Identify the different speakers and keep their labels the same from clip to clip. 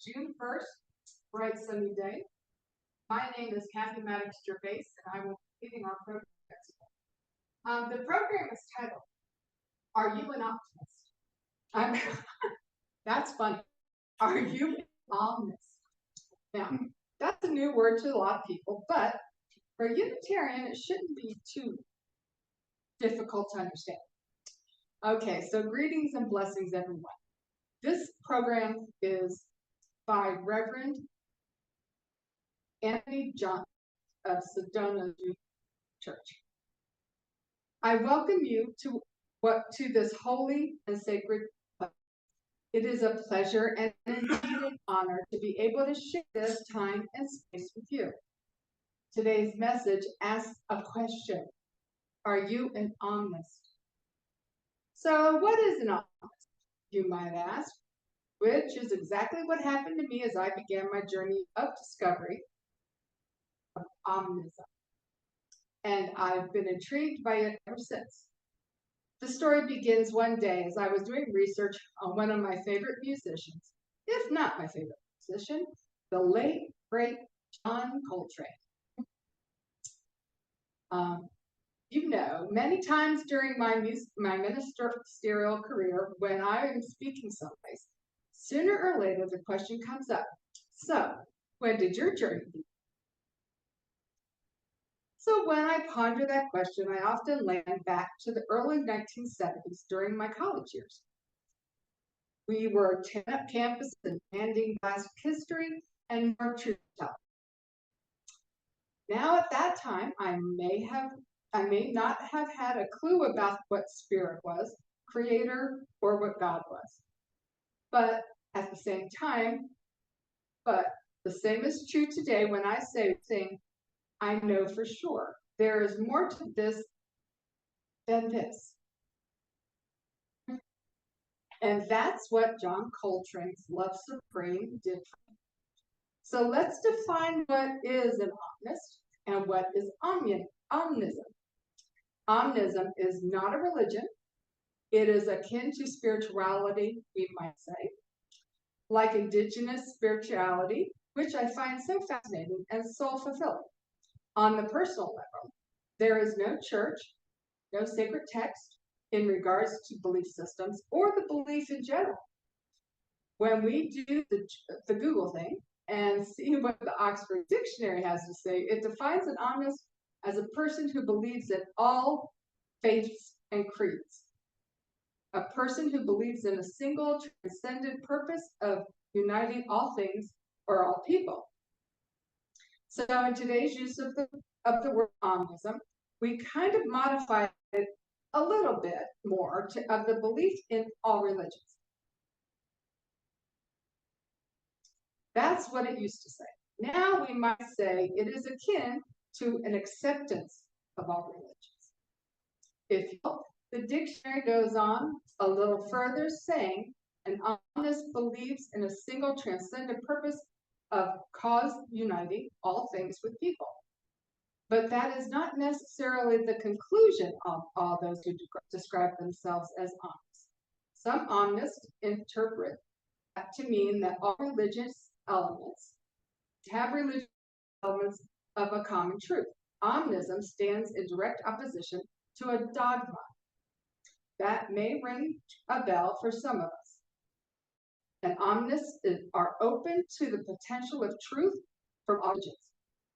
Speaker 1: June 1st, bright sunny day. My name is Maddox Gervase, and I will be leading our program today. The program is titled, Are You an Optimist? That's funny. Are you an Omnist? Now, that's a new word to a lot of people, but for a Unitarian, it shouldn't be too difficult to understand. Okay, so greetings and blessings, everyone. This program is by Reverend Anthony John of Sedona Church. I welcome you to this holy and sacred place. It is a pleasure and indeed an honor to be able to share this time and space with you. Today's message asks a question. Are you an Omnist? So what is an Omnist, you might ask? Which is exactly what happened to me as I began my journey of discovery of Omnism. And I've been intrigued by it ever since. The story begins one day as I was doing research on one of my favorite musicians, if not my favorite musician, the late, great John Coltrane. You know, many times during my ministerial career, when I am speaking someplace, sooner or later the question comes up, so when did your journey begin? So when I ponder that question, I often land back to the early 1970s during my college years. We were tearing up campus and handing class history and more truth telling. Now at that time, I may not have had a clue about what spirit was, creator, or what God was. But at the same time, the same is true today when I say I know for sure there is more to this than this. And that's what John Coltrane's Love Supreme did for me. So let's define what is an Omnist and what is Omnism. Omnism is not a religion. It is akin to spirituality, we might say, like indigenous spirituality, which I find so fascinating and soul-fulfilling. On the personal level, there is no church, no sacred text in regards to belief systems or the belief in general. When we do the Google thing and see what the Oxford Dictionary has to say, it defines an Omnist as a person who believes in all faiths and creeds. A person who believes in a single transcendent purpose of uniting all things or all people. So in today's use of the word Omnism, we kind of modify it a little bit more of the belief in all religions. That's what it used to say. Now we might say it is akin to an acceptance of all religions. If you look, the dictionary goes on a little further, saying an Omnist believes in a single transcendent purpose of cause uniting all things with people. But that is not necessarily the conclusion of all those who describe themselves as Omnists. Some Omnists interpret that to mean that all religious elements have religious elements of a common truth. Omnism stands in direct opposition to a dogma. That may ring a bell for some of us. And Omnists are open to the potential of truth from all religions.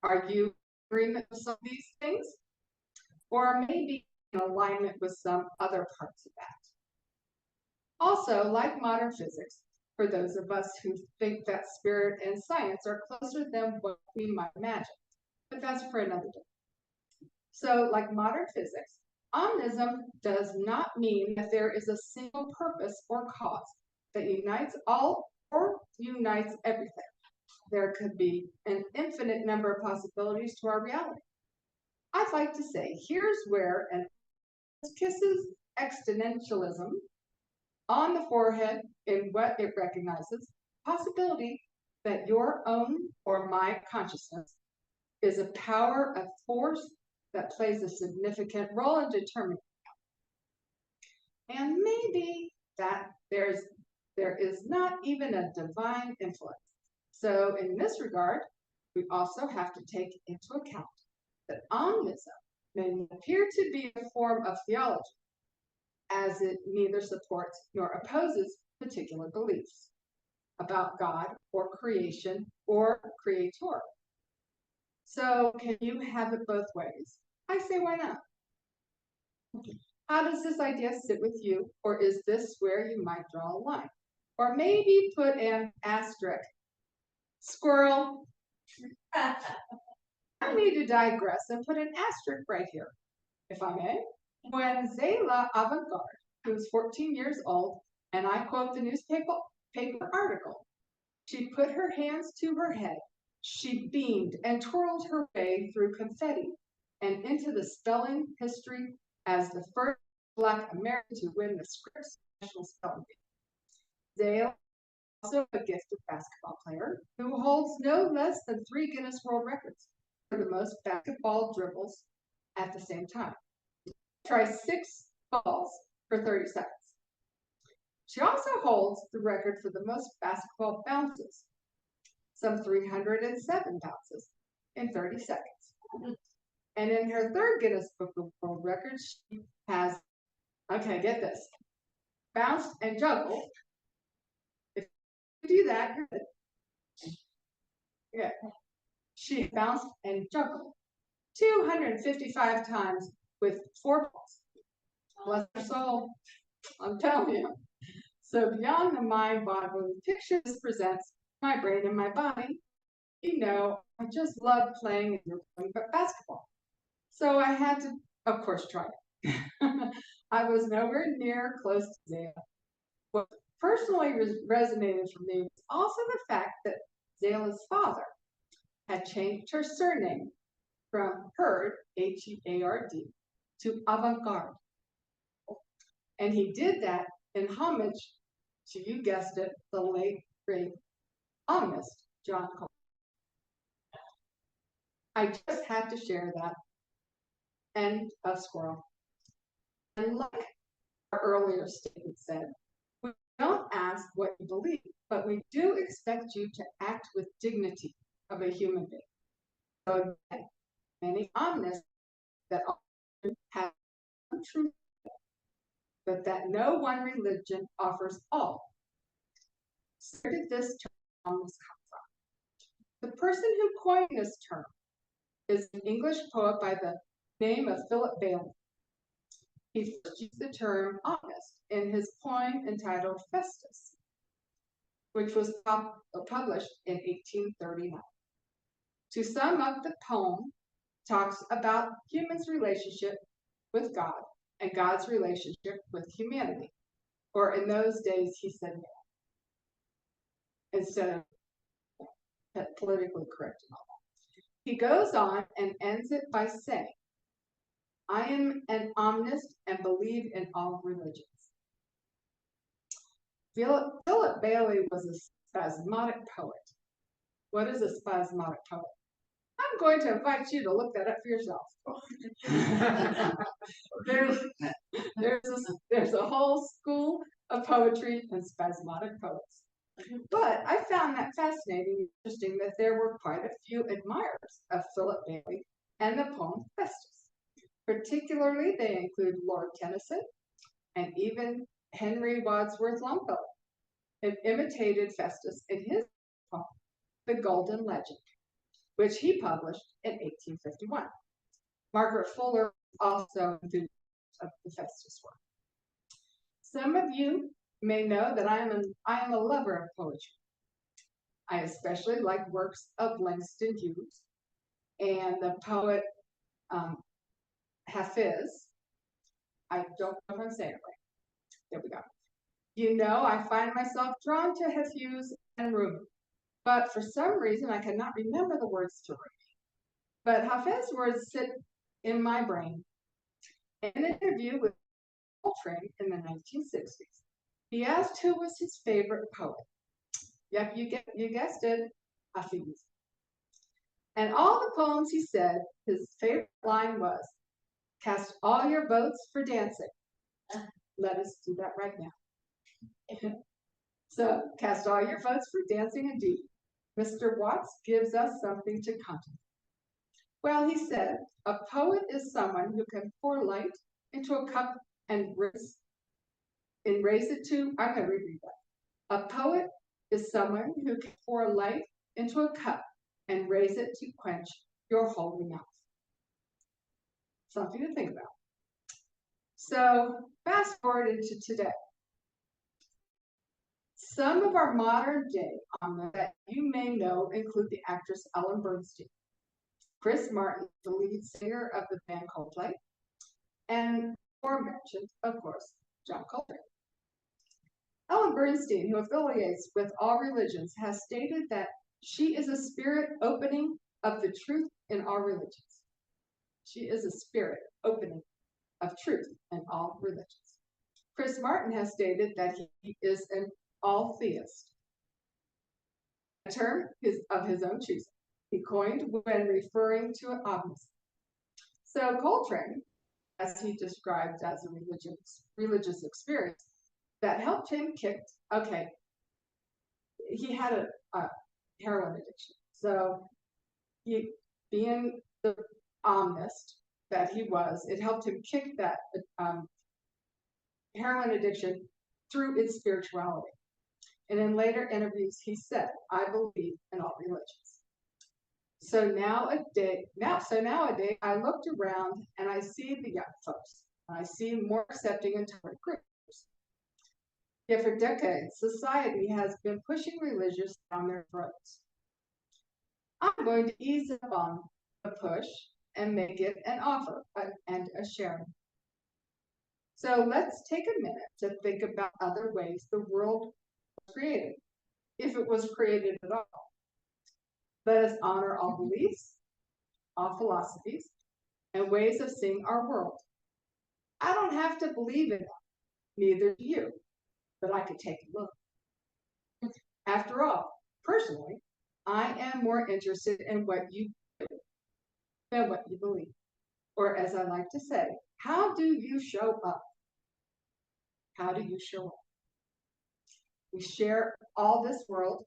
Speaker 1: Are you in agreement with some of these things? Or maybe in alignment with some other parts of that? Also, like modern physics, for those of us who think that spirit and science are closer than what we might imagine. But that's for another day. So, like modern physics, Omnism does not mean that there is a single purpose or cause that unites all or unites everything. There could be an infinite number of possibilities to our reality. I'd like to say, here's where an kisses existentialism on the forehead in what it recognizes, possibility that your own or my consciousness is a power of force that plays a significant role in determining. And maybe that there's There is not even a divine influence. So in this regard, we also have to take into account that omnism may appear to be a form of theology, as it neither supports nor opposes particular beliefs about God or creation or creator. So can you have it both ways? I say, why not? How does this idea sit with you, or is this where you might draw a line? Or maybe put an asterisk. Squirrel. I need to digress and put an asterisk right here, if I may. When Zela Avant-Garde, who was 14 years old, and I quote the newspaper article, she put her hands to her head, she beamed and twirled her way through confetti and into the spelling history as the first Black American to win the Scripps National Spelling Bee. Zela is also a gifted basketball player who holds no less than 3 Guinness World Records for the most basketball dribbles at the same time. Try 6 balls for 30 seconds. She also holds the record for the most basketball bounces, some 307 bounces in 30 seconds. And in her 3rd Guinness Book of World Records, she has, okay, get this, bounced and juggled. If you do that, you're good. Yeah. She bounced and juggled 255 times with 4 balls. Bless her soul, I'm telling you. So beyond the mind-boggling picture this presents, my brain and my body, you know, I just love playing basketball. So I had to, of course, try it. I was nowhere near close to Zela. What personally resonated for me was also the fact that Zela's father had changed her surname from Herd, H-E-A-R-D, to Avant-Garde. And he did that in homage to, you guessed it, the late, great Omnist, John Cole. I just had to share that. End of squirrel. And like our earlier statement said, we don't ask what you believe, but we do expect you to act with dignity of a human being. So again, many omnists that have truth, but that no one religion offers all. So where did this term omnist come from? The person who coined this term is an English poet by the name of Philip Bailey. He first used the term omnist in his poem entitled Festus, which was published in 1839. To sum up, the poem talks about humans' relationship with God and God's relationship with humanity. Or in those days, he said man, instead of politically correct and all that. He goes on and ends it by saying, I am an omnist and believe in all religions. Philip Bailey was a spasmodic poet. What is a spasmodic poet? I'm going to invite you to look that up for yourself. there's a whole school of poetry and spasmodic poets. But I found that fascinating and interesting that there were quite a few admirers of Philip Bailey and the poem Festus. Particularly, they include Lord Tennyson and even Henry Wadsworth Longfellow, who imitated Festus in his poem, The Golden Legend, which he published in 1851. Margaret Fuller also enthusiastic of the Festus work. Some of you may know that I am a lover of poetry. I especially like works of Langston Hughes and the poet Hafiz. I don't know if I'm saying it right. There we go. You know, I find myself drawn to Hafiz and Rumi, but for some reason I cannot remember the words to Rumi. But Hafiz's words sit in my brain. In an interview with Coltrane in the 1960s, he asked who was his favorite poet. Yep, you guessed it, Hafiz. And all the poems he said, his favorite line was, cast all your votes for dancing. Let us do that right now. So cast all your votes for dancing and deep. Mr. Watts gives us something to contemplate. Well, he said, a poet is someone who can pour light into a cup and raise it to, I'm going to reread that. A poet is someone who can pour light into a cup and raise it to quench your holy mouth. Something to think about. So fast forward into today. Some of our modern day omnists that you may know include the actress Ellen Bernstein, Chris Martin, the lead singer of the band Coldplay, and aforementioned, of course, John Coltrane. Ellen Bernstein, who affiliates with all religions, has stated that she is a spirit opening of the truth in all religions. She is a spirit opening of truth in all religions. Chris Martin has stated that he is an all-theist, a term of his own choosing. He coined when referring to an Omnist. So Coltrane, as he described as a religious experience that helped him kick, okay, he had a heroin addiction. So he, being the Omnist that he was, it helped him kick that heroin addiction through its spirituality. And in later interviews, he said, I believe in all religions. So nowadays, I looked around and I see the young folks. I see more accepting and tolerant groups. Yet for decades, society has been pushing religious down their throats. I'm going to ease up on the push and make it an offer and a sharing. So let's take a minute to think about other ways the world was created, if it was created at all. Let us honor all beliefs, all philosophies, and ways of seeing our world. I don't have to believe in them, neither do you, but I could take a look. After all, personally, I am more interested in what you do than what you believe. Or as I like to say, how do you show up? How do you show up? We share all this world.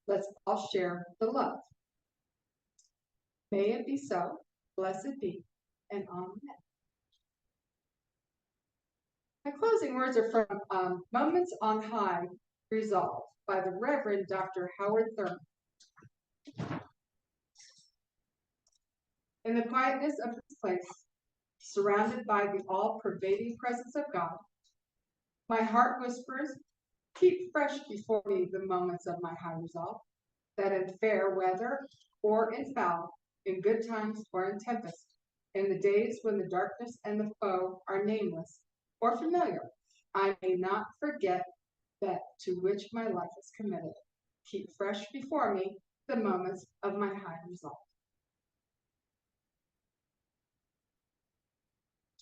Speaker 1: Let's all share the love. May it be so. Blessed be, and amen. My closing words are from Moments on High Resolve by the Reverend Dr. Howard Thurman. In the quietness of this place, surrounded by the all-pervading presence of God, my heart whispers, keep fresh before me the moments of my high resolve, that in fair weather or in foul, in good times or in tempest, in the days when the darkness and the foe are nameless or familiar, I may not forget that to which my life is committed. Keep fresh before me the moments of my high resolve.